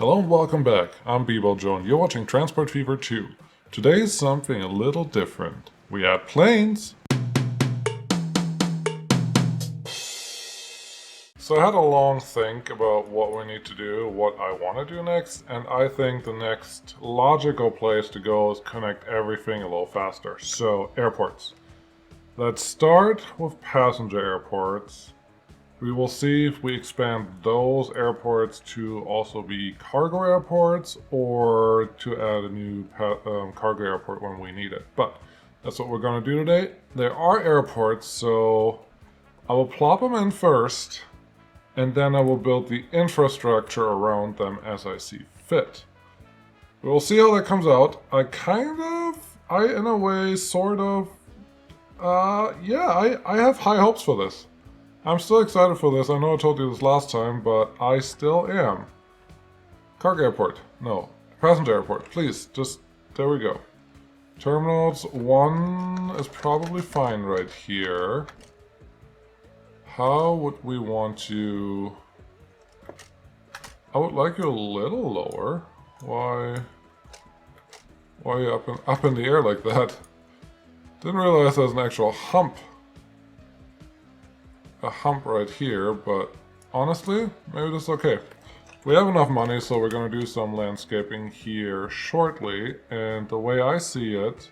Hello and welcome back. I'm Bebo Joe and you're watching Transport Fever 2. Today is something a little different. We add planes. So I had a long think about what we need to do, what I want to do next, and I think the next logical place to go is connect everything a little faster. So airports. Let's start with passenger airports. We will see if we expand those airports to also be cargo airports or to add a new cargo airport when we need it. But that's what we're going to do today. There are airports, so I will plop them in first, and then I will build the infrastructure around them as I see fit. We'll see how that comes out. I in a way, sort of, I have high hopes for this. I'm still excited for this. I know I told you this last time, but I still am. Cargo airport. No. Passenger airport. Please, just... There we go. Terminals 1 is probably fine right here. How would we want to... I would like you a little lower. Why are you up in the air like that? Didn't realize there's an actual hump. A hump right here, but honestly, maybe this is okay. We have enough money, so we're going to do some landscaping here shortly, and the way I see it,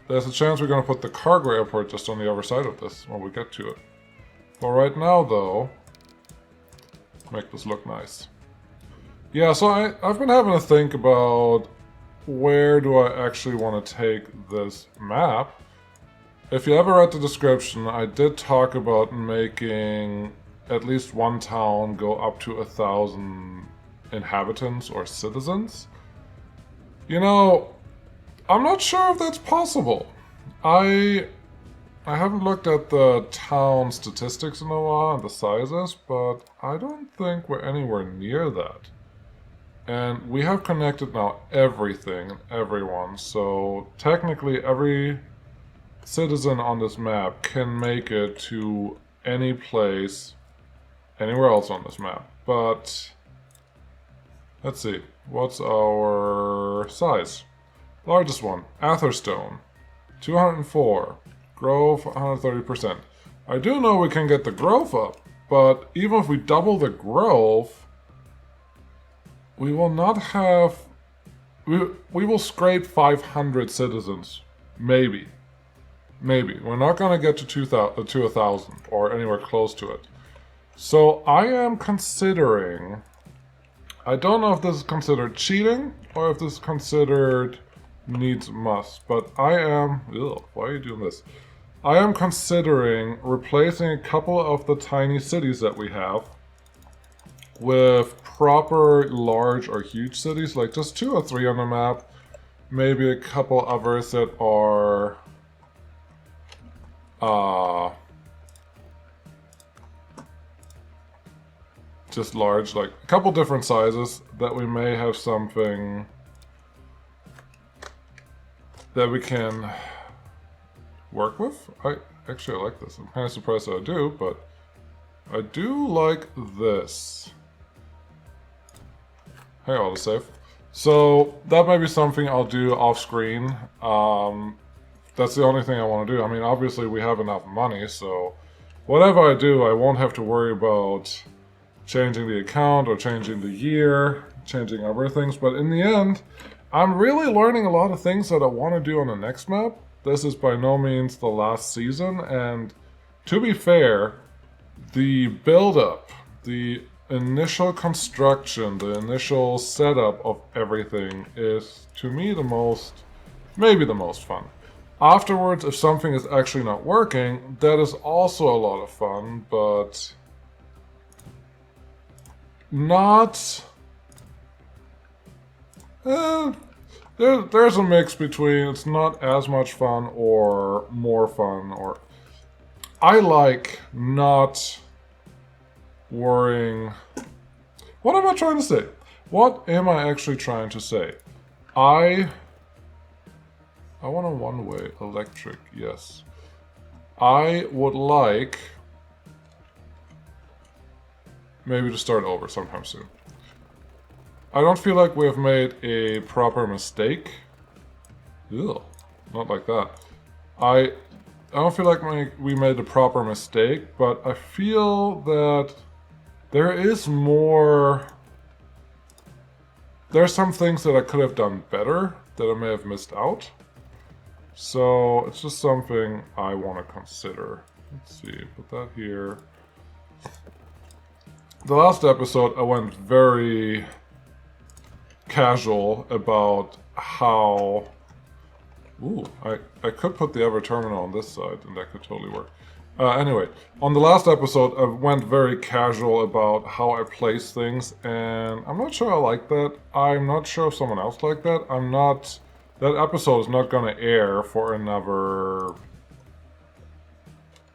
there's a chance we're going to put the cargo airport just on the other side of this when we get to it. For right now, though, make this look nice. Yeah, so I've been having to think about where do I actually want to take this map. If you ever read the description, I did talk about making at least one town go up to 1,000 inhabitants or citizens. You know, I'm not sure if that's possible. I haven't looked at the town statistics in a while and the sizes, but I don't think we're anywhere near that. And we have connected now everything and everyone, so technically every citizen on this map can make it to any place anywhere else on this map. But let's see, what's our size? Largest one, Atherstone, 204, growth 130%. I do know we can get the growth up, but even if we double the growth, we will not have... We will scrape 500 citizens, maybe. Maybe. We're not going to get to 1,000 or anywhere close to it. So I am considering... I don't know if this is considered cheating or if this is considered needs must, but I am... Ugh, why are you doing this? I am considering replacing a couple of the tiny cities that we have with proper large or huge cities, like just 2 or 3 on the map. Maybe a couple others that are... just large, like a couple different sizes that we may have something that we can work with. I like this. I'm kind of surprised that I do, but I do like this. Hey, autosave. So that may be something I'll do off screen. That's the only thing I want to do. I mean, obviously we have enough money, so whatever I do, I won't have to worry about changing the account or changing the year, changing other things. But in the end, I'm really learning a lot of things that I want to do on the next map. This is by no means the last season, and to be fair, the build-up, the initial construction, the initial setup of everything is, to me, maybe the most fun. Afterwards, if something is actually not working, that is also a lot of fun, but not... there's a mix between it's not as much fun or more fun, or... I like not worrying... What am I trying to say? What am I actually trying to say? I want a one-way electric, yes. I would like maybe to start over sometime soon. I don't feel like we have made a proper mistake. Ew, not like that. I don't feel like we made a proper mistake, but I feel that there is more... There are some things that I could have done better that I may have missed out. So it's just something I want to consider. Let's see, put that here. The last episode I went very casual about how... Ooh, I could put the Ever Terminal on this side and that could totally work. Anyway, on the last episode I went very casual about how I place things, and I'm not sure I like that. I'm not sure if someone else liked that. That episode is not gonna air for another...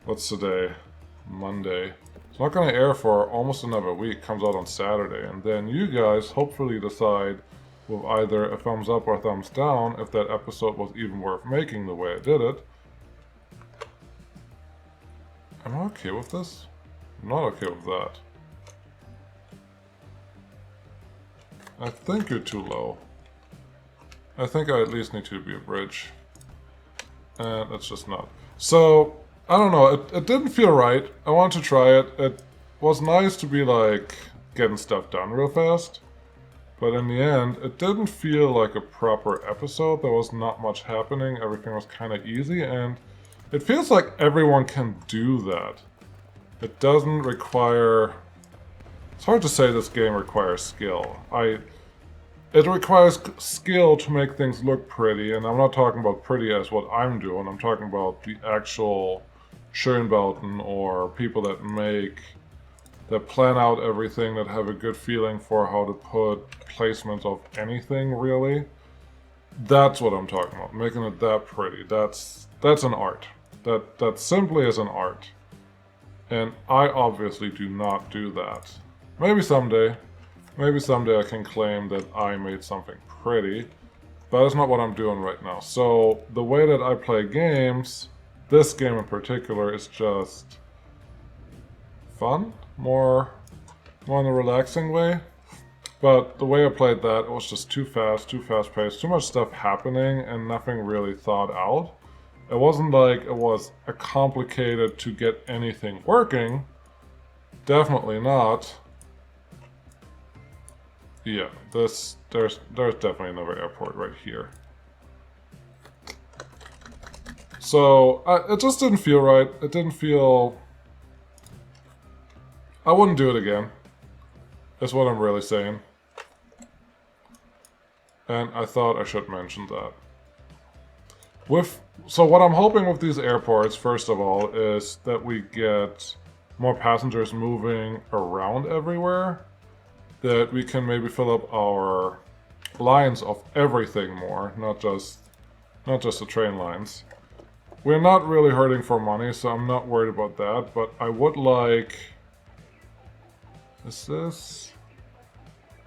What's today? Monday. It's not gonna air for almost another week. Comes out on Saturday, and then you guys hopefully decide with either a thumbs up or a thumbs down if that episode was even worth making the way I did it. Am I okay with this? I'm not okay with that. I think you're too low. I think I at least need to be a bridge. And it's just not. So, I don't know, it didn't feel right. I wanted to try it. It was nice to be like getting stuff done real fast. But in the end, it didn't feel like a proper episode. There was not much happening. Everything was kind of easy, and it feels like everyone can do that. It doesn't require... It's hard to say this game requires skill. It requires skill to make things look pretty, and I'm not talking about pretty as what I'm doing. I'm talking about the actual Schönbauten or people that plan out everything, that have a good feeling for how to put placements of anything, really. That's what I'm talking about, making it that pretty. That's an art. That simply is an art. And I obviously do not do that. Maybe someday I can claim that I made something pretty, but that's not what I'm doing right now. So the way that I play games, this game in particular, is just fun, more in a relaxing way. But the way I played that, it was just too fast-paced, too much stuff happening and nothing really thought out. It wasn't like it was complicated to get anything working. Definitely not. Yeah, there's definitely another airport right here. So, it just didn't feel right. It didn't feel... I wouldn't do it again. That's what I'm really saying. And I thought I should mention that. So what I'm hoping with these airports, first of all, is that we get more passengers moving around everywhere. That we can maybe fill up our lines of everything more, not just the train lines. We're not really hurting for money, so I'm not worried about that, but I would like... Is this...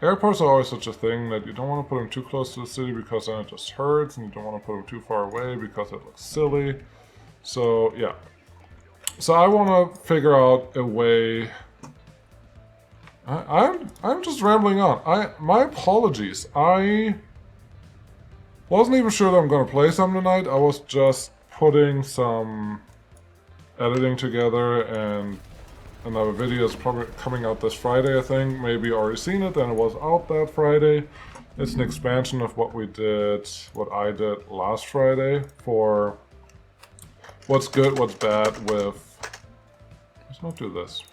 Airports are always such a thing that you don't want to put them too close to the city because then it just hurts, and you don't want to put them too far away because it looks silly. So, yeah. So I want to figure out a way... I'm just rambling on. My apologies. I wasn't even sure that I'm going to play some tonight. I was just putting some editing together, and another video is probably coming out this Friday, I think. Maybe you already seen it, and it was out that Friday. It's an expansion of what I did last Friday for what's good, what's bad with... Let's not do this.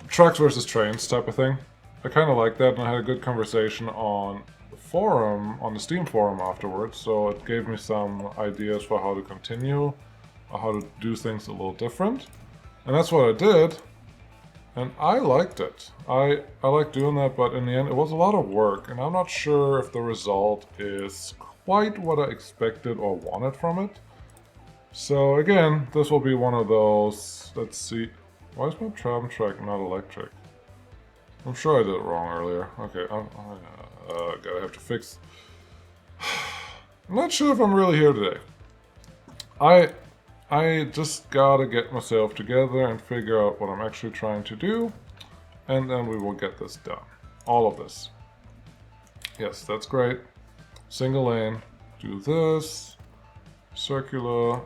Trucks versus trains type of thing. I kind of like that, and I had a good conversation on the forum, on the Steam forum afterwards, so it gave me some ideas for how to continue, or how to do things a little different. And that's what I did, and I liked it. I like doing that, but in the end it was a lot of work, and I'm not sure if the result is quite what I expected or wanted from it. So again, this will be one of those, let's see, why is my tram track not electric? I'm sure I did it wrong earlier. Okay, gotta have to fix... I'm not sure if I'm really here today. I just gotta get myself together and figure out what I'm actually trying to do. And then we will get this done. All of this. Yes, that's great. Single lane. Do this. Circular.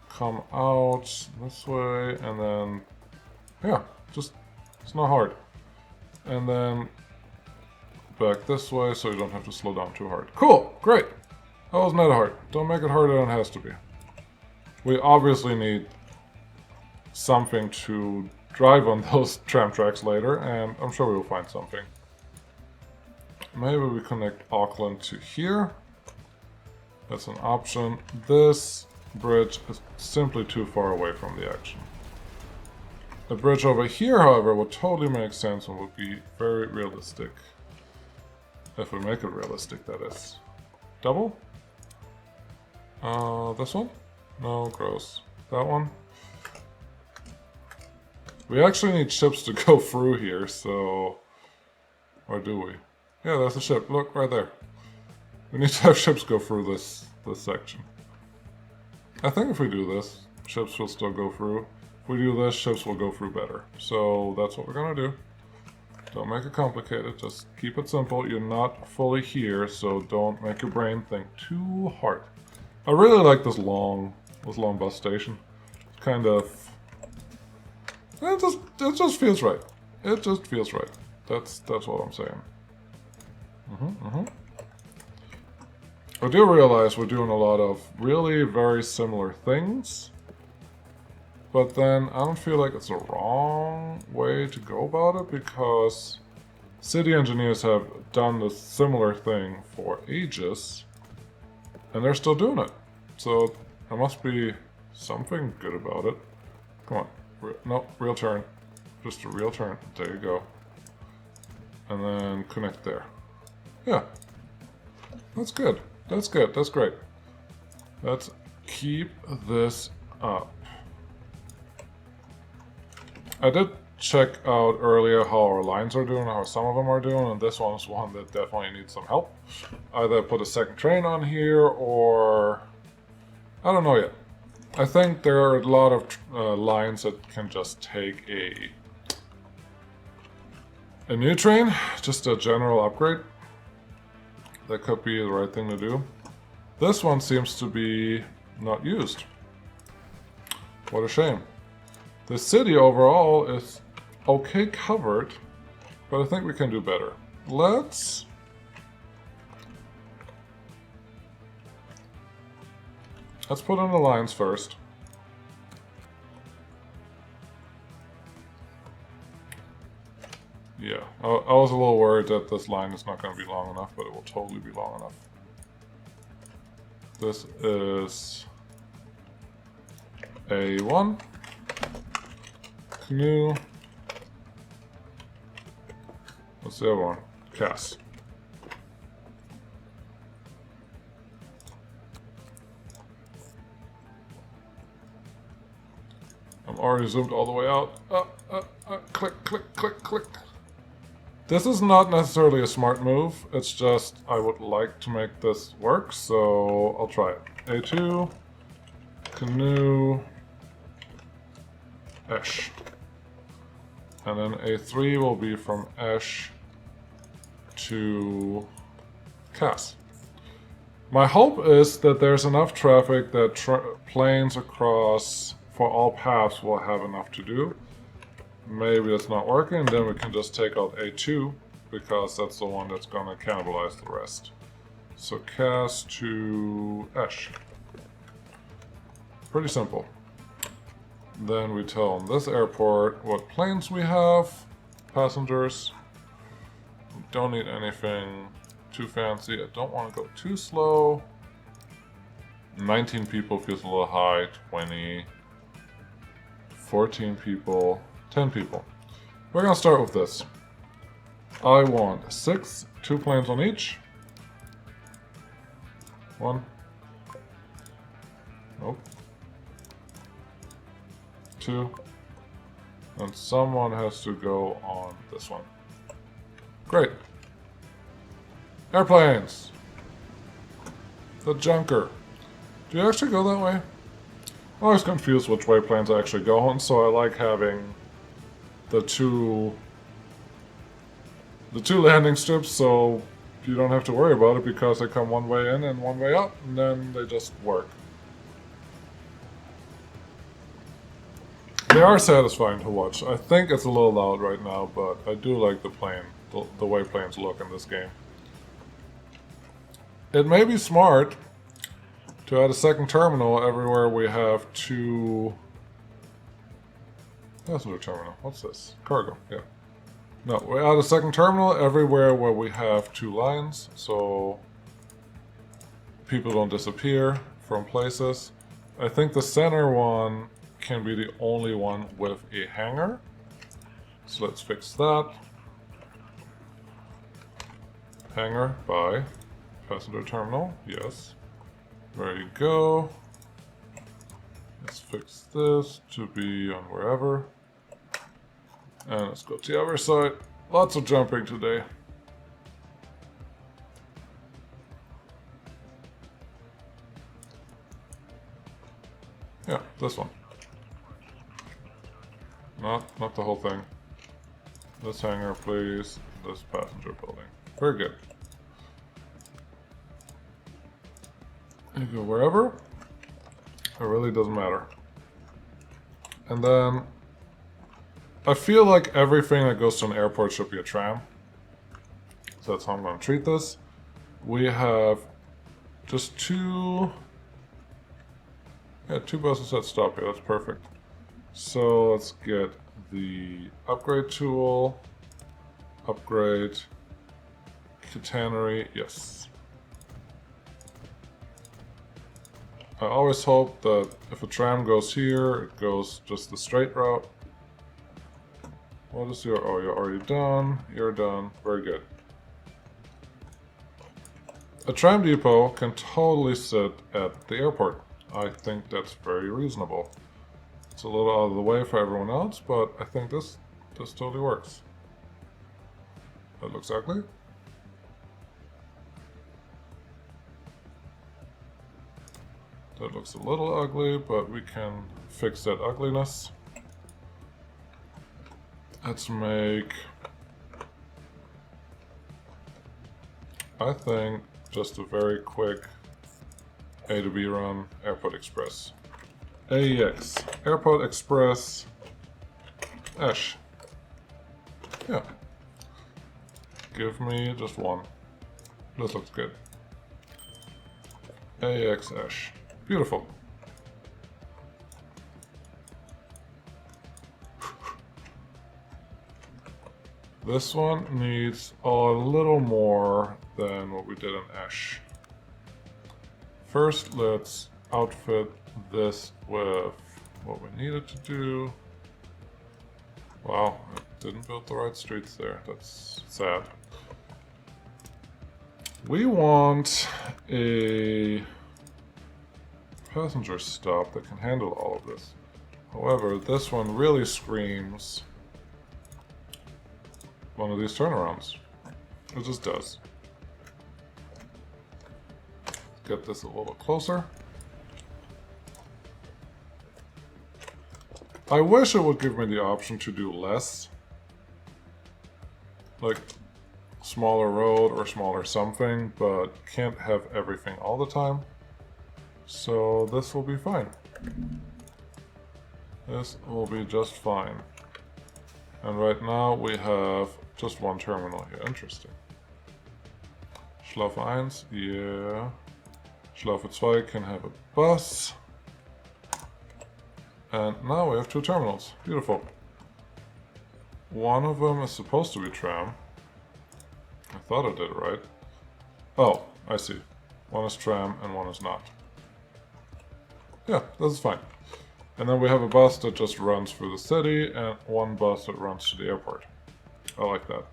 Come out this way. And then, yeah, just, it's not hard. And then back this way so you don't have to slow down too hard. Cool, great. That wasn't that hard. Don't make it harder than it has to be. We obviously need something to drive on those tram tracks later, and I'm sure we will find something. Maybe we connect Auckland to here. That's an option. This bridge is simply too far away from the action. The bridge over here, however, would totally make sense and would be very realistic. If we make it realistic, that is. Double? This one? No, gross. That one? We actually need ships to go through here, so... Or do we? Yeah, there's a ship. Look, right there. We need to have ships go through this section. I think if we do this, ships will still go through. If we do this, ships will go through better. So that's what we're gonna do. Don't make it complicated, just keep it simple. You're not fully here, so don't make your brain think too hard. I really like this long bus station. It's kind of... It just feels right. It just feels right. That's what I'm saying. I do realize we're doing a lot of really very similar things. But then I don't feel like it's a wrong way to go about it, because city engineers have done this similar thing for ages and they're still doing it. So there must be something good about it. Come on. No, real turn. Just a real turn. There you go. And then connect there. Yeah. That's good. That's good. That's great. Let's keep this up. I did check out earlier how our lines are doing, how some of them are doing, and this one's one that definitely needs some help. Either put a second train on here, or... I don't know yet. I think there are a lot of lines that can just take a new train, just a general upgrade. That could be the right thing to do. This one seems to be not used. What a shame. The city overall is okay covered, but I think we can do better. Let's put in the lines first. Yeah, I was a little worried that this line is not going to be long enough, but it will totally be long enough. This is A1. Canoe. What's the other one? Cass. I'm already zoomed all the way out. Click, click, click, click. This is not necessarily a smart move. It's just I would like to make this work, so I'll try it. A2, canoe, Esh. And then A3 will be from Esh to Cass. My hope is that there's enough traffic that planes across for all paths will have enough to do. Maybe it's not working, then we can just take out A2, because that's the one that's going to cannibalize the rest. So Cass to Esh. Pretty simple. Then we tell this airport what planes we have, passengers. We don't need anything too fancy. I don't want to go too slow. 19 people feels a little high, 20, 14 people, 10 people. We're going to start with this. I want 6, 2 planes on each. 1. Nope. 2. And someone has to go on this one. Great. Airplanes! The junker. Do you actually go that way? I'm always confused which way planes actually go on, so I like having the two the 2 landing strips, so you don't have to worry about it because they come one way in and one way out, and then they just work. They are satisfying to watch. I think it's a little loud right now, but I do like the plane, the way planes look in this game. It may be smart to add a second terminal everywhere we have 2... Passenger terminal. What's this? Cargo, yeah. No, we add a second terminal everywhere where we have 2 lines, so people don't disappear from places. I think the center one can be the only one with a hangar. So let's fix that. Hangar by passenger terminal, yes. There you go. Let's fix this to be on wherever. And let's go to the other side. Lots of jumping today. Yeah, this one. Not the whole thing. This hangar, please. This passenger building. Very good. You go wherever. It really doesn't matter. And then I feel like everything that goes to an airport should be a tram. So that's how I'm going to treat this. We have just 2... Yeah, 2 buses that stop here. That's perfect. So let's get the upgrade tool. Upgrade. Catenary. Yes. I always hope that if a tram goes here, it goes just the straight route. What is your... Oh, you're already done. You're done. Very good. A tram depot can totally sit at the airport. I think that's very reasonable. It's a little out of the way for everyone else, but I think this totally works. That looks ugly. That looks a little ugly, but we can fix that ugliness. Let's make, I think, just a very quick A to B run, Airport Express. AEX, Airport Express, Ash. Yeah. Give me just one. This looks good. AEX Ash. Beautiful. This one needs a little more than what we did in Ash. First, let's outfit this with what we needed to do. Wow, I didn't build the right streets there. That's sad. We want a passenger stop that can handle all of this. However, this one really screams one of these turnarounds. It just does. Get this a little closer. I wish it would give me the option to do less. Like smaller road or smaller something, but can't have everything all the time. So this will be fine. This will be just fine. And right now we have just one terminal here. Interesting. Schlaufe 1, yeah. Schlaufe 2 can have a bus. And now we have 2 terminals. Beautiful. One of them is supposed to be tram. I thought I did it right. Oh, I see. One is tram and one is not. Yeah, this is fine. And then we have a bus that just runs through the city and one bus that runs to the airport. I like that.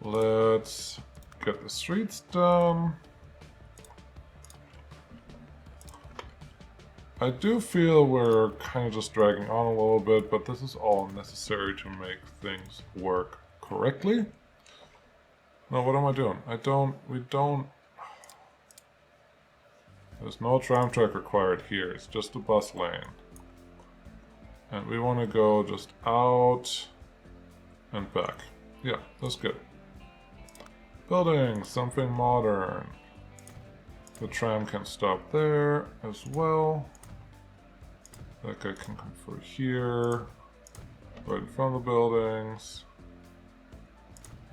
Let's get the streets done. I do feel we're kind of just dragging on a little bit, but this is all necessary to make things work correctly. No, what am I doing? We don't... There's no tram track required here, it's just a bus lane. And we want to go just out and back. Yeah, that's good. Building something modern. The tram can stop there as well. That guy can come through here. Right in front of the buildings.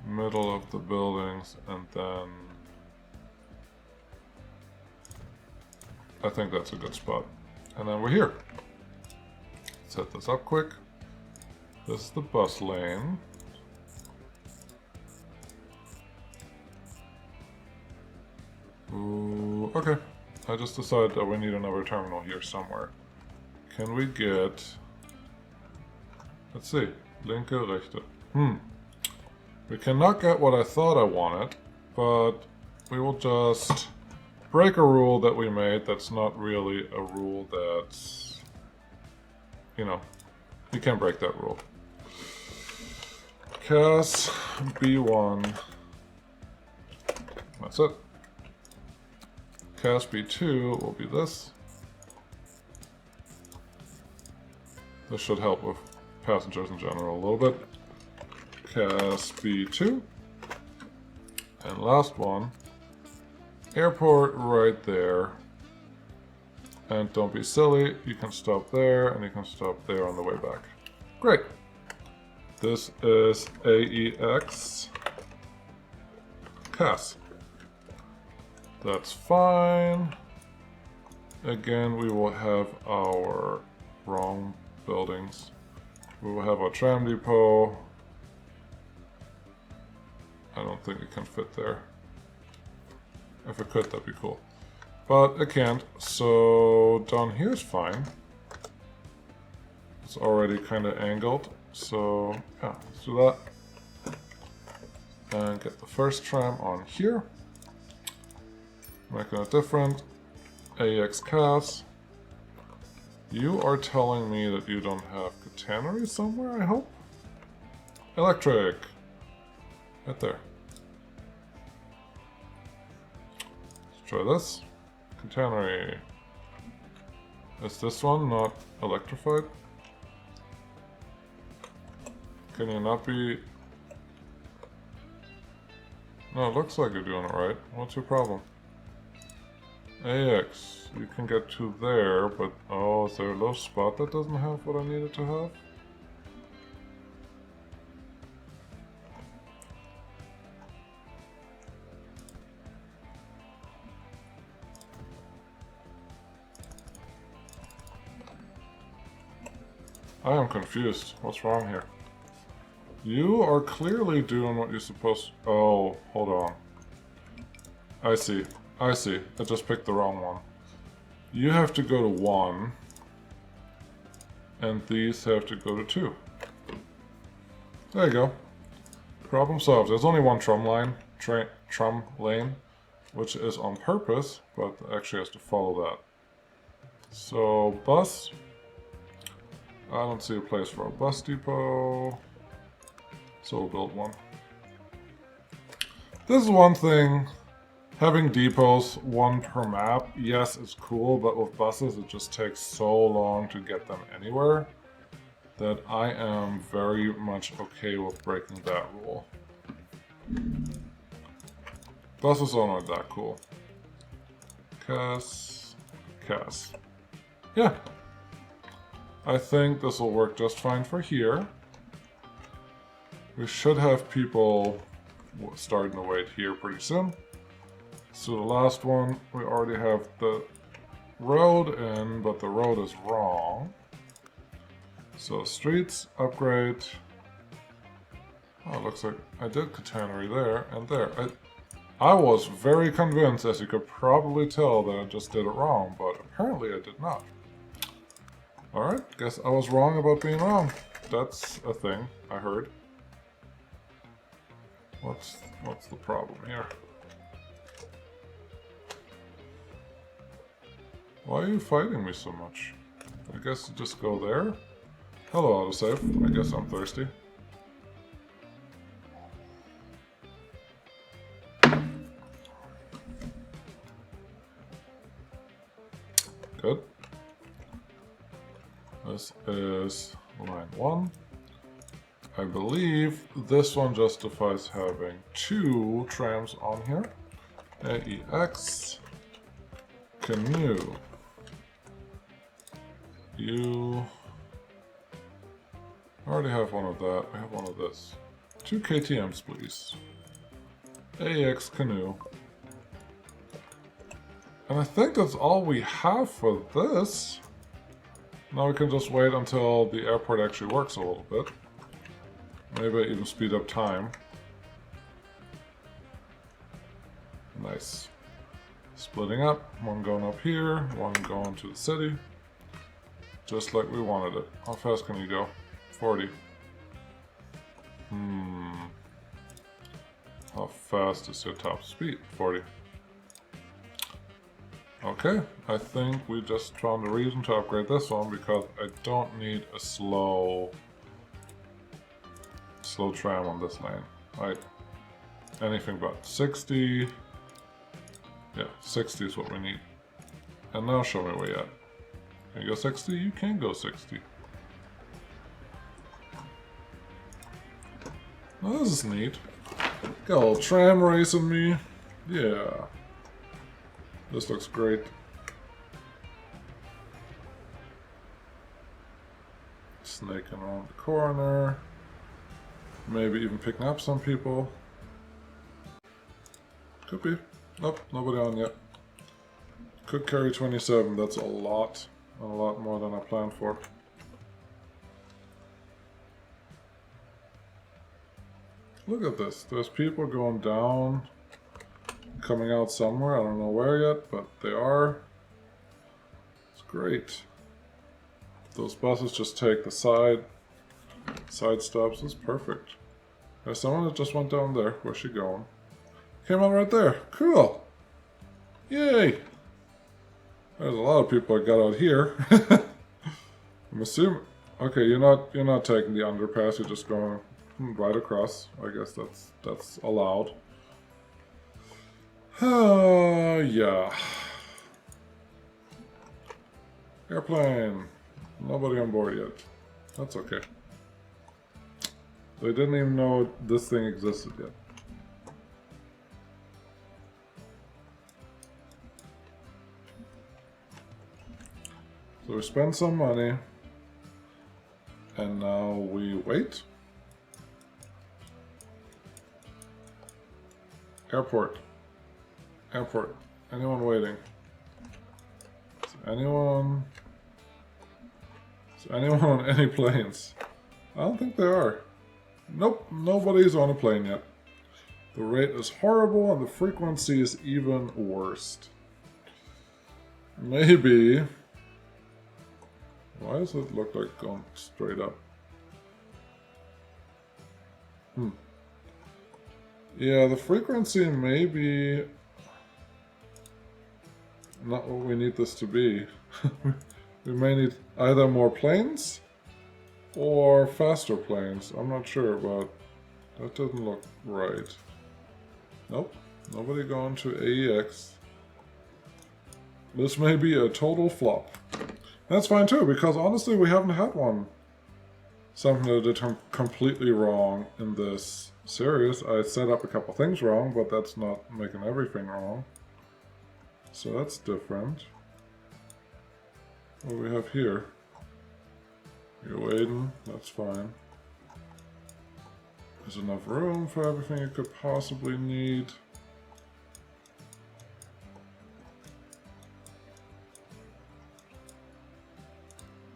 Middle of the buildings, and then I think that's a good spot. And then we're here. Set this up quick. This is the bus lane. Ooh, okay. I just decided that we need another terminal here somewhere. Can we get... Let's see. Linke, rechte. We cannot get what I thought I wanted, but we will just break a rule that we made that's not really a rule that's... You know, you can't break that rule. CAS B1. That's it. CAS B2 will be this. This should help with passengers in general a little bit. CAS B2. And last one. Airport right there. And don't be silly, you can stop there and you can stop there on the way back. Great. This is AEX CAS. That's fine. Again, we will have our wrong buildings. We will have our tram depot. I don't think it can fit there. If it could, that'd be cool. But it can't, so down here is fine. It's already kind of angled, so yeah, let's do that. And get the first tram on here. Making it different. AX CAS. You are telling me that you don't have catenary somewhere, I hope? Electric. Right there. Let's try this. Catenary. Is this one not electrified? Can you not be... No, it looks like you're doing it right. What's your problem? AX, you can get to there, but... Oh, is there a little spot that doesn't have what I needed to have? I am confused. What's wrong here? You are clearly doing what you're supposed to... Oh, hold on. I see. I see. I just picked the wrong one. You have to go to 1. And these have to go to 2. There you go. Problem solved. There's only one tram line, tram lane, which is on purpose, but actually has to follow that. So, bus... I don't see a place for a bus depot, so we'll build one. This is one thing, having depots, one per map, yes, it's cool, but with buses it just takes so long to get them anywhere that I am very much okay with breaking that rule. Buses aren't that cool. CAS. Yeah. I think this will work just fine for here. We should have people starting to wait here pretty soon. So the last one, we already have the road in, but the road is wrong. So streets, upgrade. Oh, it looks like I did catenary there and there. I was very convinced, as you could probably tell, that I just did it wrong, but apparently I did not. Alright, guess I was wrong about being wrong. That's a thing I heard. What's the problem here? Why are you fighting me so much? I guess you just go there? Hello, autosave. I guess I'm thirsty. Good. This is line 1. I believe this one justifies having 2 trams on here. AEX canoe. You already have one of that. I have one of this. 2 KTMs, please. AEX canoe. And I think that's all we have for this. Now we can just wait until the airport actually works a little bit. Maybe even speed up time. Nice. Splitting up. One going up here, one going to the city. Just like we wanted it. How fast can you go? 40. How fast is your top speed? 40. Okay, I think we just found a reason to upgrade this one because I don't need a slow tram on this lane. Right? Anything but 60. Yeah, 60 is what we need. And now show me where you're at. Can you go 60? You can go 60. Well, this is neat. Got a little tram racing me. Yeah. This looks great. Snaking around the corner. Maybe even picking up some people. Could be. Nope, nobody on yet. Could carry 27, that's a lot. A lot more than I planned for. Look at this. There's people going down, coming out somewhere. I don't know where yet, but they are. It's great. Those buses just take the side stops. It's perfect. There's someone that just went down there. Where's she going? Came out right there. Cool. Yay. There's a lot of people that got out here. I'm assuming. Okay, you're not taking the underpass. You're just going right across. I guess that's allowed. Yeah. Airplane. Nobody on board yet. That's okay. They didn't even know this thing existed yet. So we spend some money, and now we wait. Airport. Airport. Anyone waiting? Is anyone on any planes? I don't think there are. Nope, nobody's on a plane yet. The rate is horrible and the frequency is even worse. Maybe. Why does it look like going straight up? Yeah, the frequency may be not what we need this to be. We may need either more planes or faster planes. I'm not sure, but that doesn't look right. Nope, nobody going to AEX. This may be a total flop. That's fine too, because honestly we haven't had one. Something that did completely wrong in this series. I set up a couple things wrong, but that's not making everything wrong. So that's different. What do we have here? You're waiting, that's fine. There's enough room for everything you could possibly need.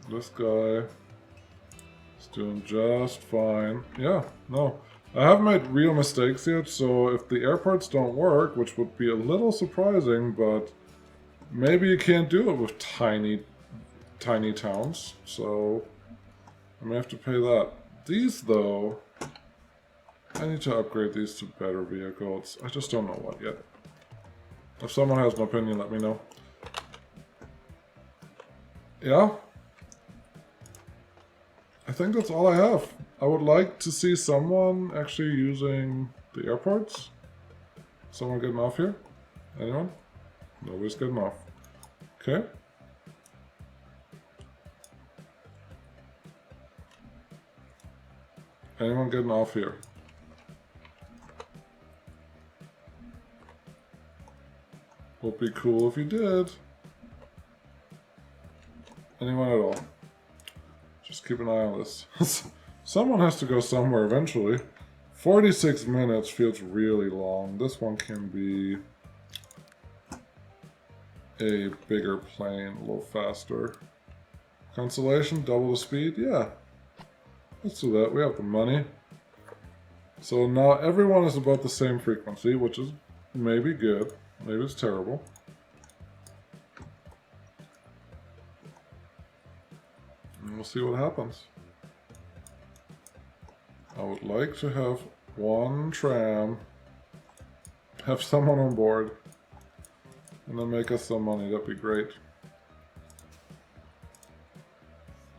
This guy is doing just fine. Yeah, no. I haven't made real mistakes yet, so if the airports don't work, which would be a little surprising, but maybe you can't do it with tiny towns, so I may have to pay that. These, though, I need to upgrade these to better vehicles. I just don't know what yet. If someone has an opinion, let me know. Yeah? I think that's all I have. I would like to see someone actually using the airports. Someone getting off here? Anyone? Nobody's getting off. Okay. Anyone getting off here? Would be cool if you did. Anyone at all? Just keep an eye on this. Someone has to go somewhere eventually. 46 minutes feels really long. This one can be a bigger plane, a little faster. Constellation, double the speed? Yeah. Let's do that. We have the money. So now everyone is about the same frequency, which is maybe good. Maybe it's terrible. And we'll see what happens. I would like to have one tram, have someone on board, and then make us some money. That'd be great.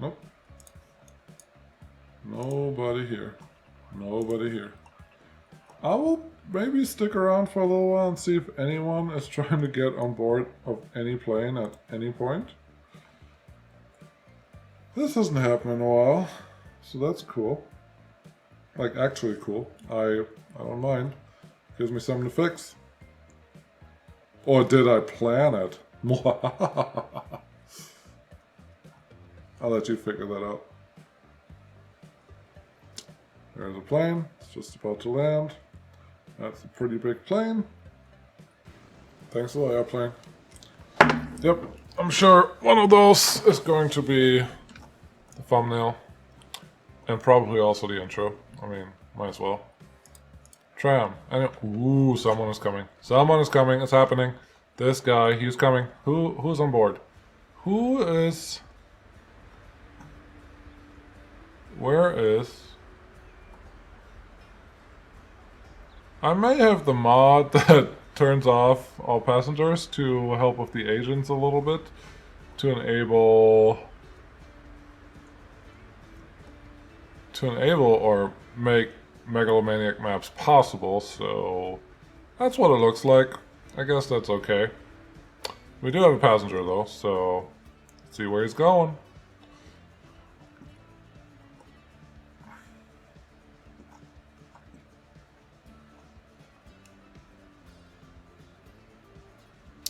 Nope. Nobody here. Nobody here. I will maybe stick around for a little while and see if anyone is trying to get on board of any plane at any point. This hasn't happened in a while, so that's cool. Like, actually cool. I don't mind. Gives me something to fix. Or did I plan it? I'll let you figure that out. There's a plane. It's just about to land. That's a pretty big plane. Thanks a lot, airplane. Yep, I'm sure one of those is going to be the thumbnail. And probably also the intro. I mean, might as well. Tram. Ooh, someone is coming. Someone is coming. It's happening. This guy, he's coming. Who's on board? Who is... Where is... I may have the mod that turns off all passengers to help with the agents a little bit. To enable or make Megalomaniac maps possible, so that's what it looks like. I guess that's okay. We do have a passenger though, so let's see where he's going.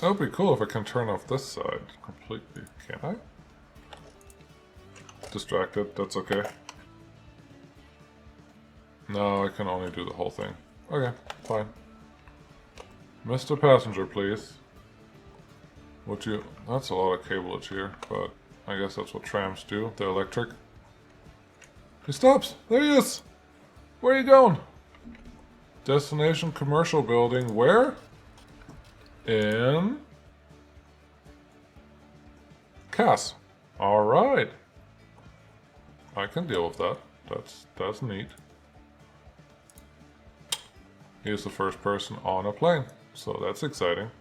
That would be cool if I can turn off this side completely. Can't I? Distracted, that's okay. No, I can only do the whole thing. Okay, fine. Mr. Passenger, please. Would you... That's a lot of cableage here, but I guess that's what trams do. They're electric. He stops! There he is! Where are you going? Destination commercial building. Where? In... Cass. Alright. I can deal with that. That's neat. He's the first person on a plane, so that's exciting.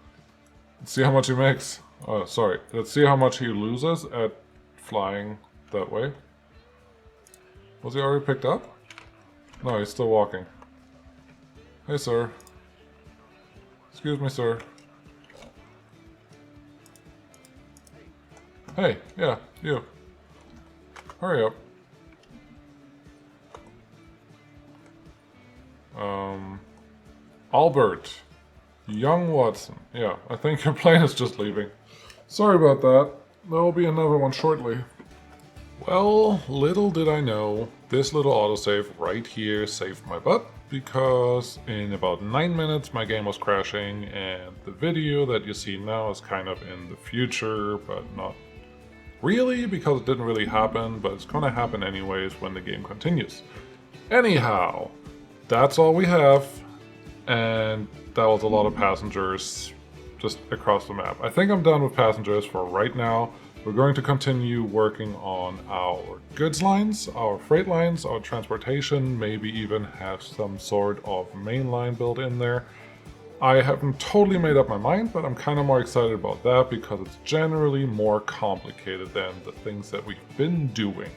Let's see how much he makes. Oh, sorry. Let's see how much he loses at flying that way. Was he already picked up? No, he's still walking. Hey, sir. Excuse me, sir. Hey, yeah, you. Hurry up. Albert. Young Watson. Yeah, I think your plane is just leaving. Sorry about that. There will be another one shortly. Well, little did I know, this little autosave right here saved my butt, because in about 9 minutes my game was crashing, and the video that you see now is kind of in the future, but not really, because it didn't really happen, but it's gonna happen anyways when the game continues. Anyhow, that's all we have, and that was a lot of passengers just across the map. I think I'm done with passengers for right now. We're going to continue working on our goods lines, our freight lines, our transportation, maybe even have some sort of main line built in there. I haven't totally made up my mind, but I'm kind of more excited about that because it's generally more complicated than the things that we've been doing.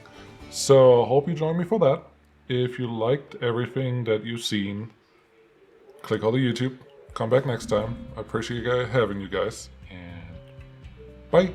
So I hope you join me for that. If you liked everything that you've seen, click on the YouTube. Come back next time. I appreciate having you guys. And bye.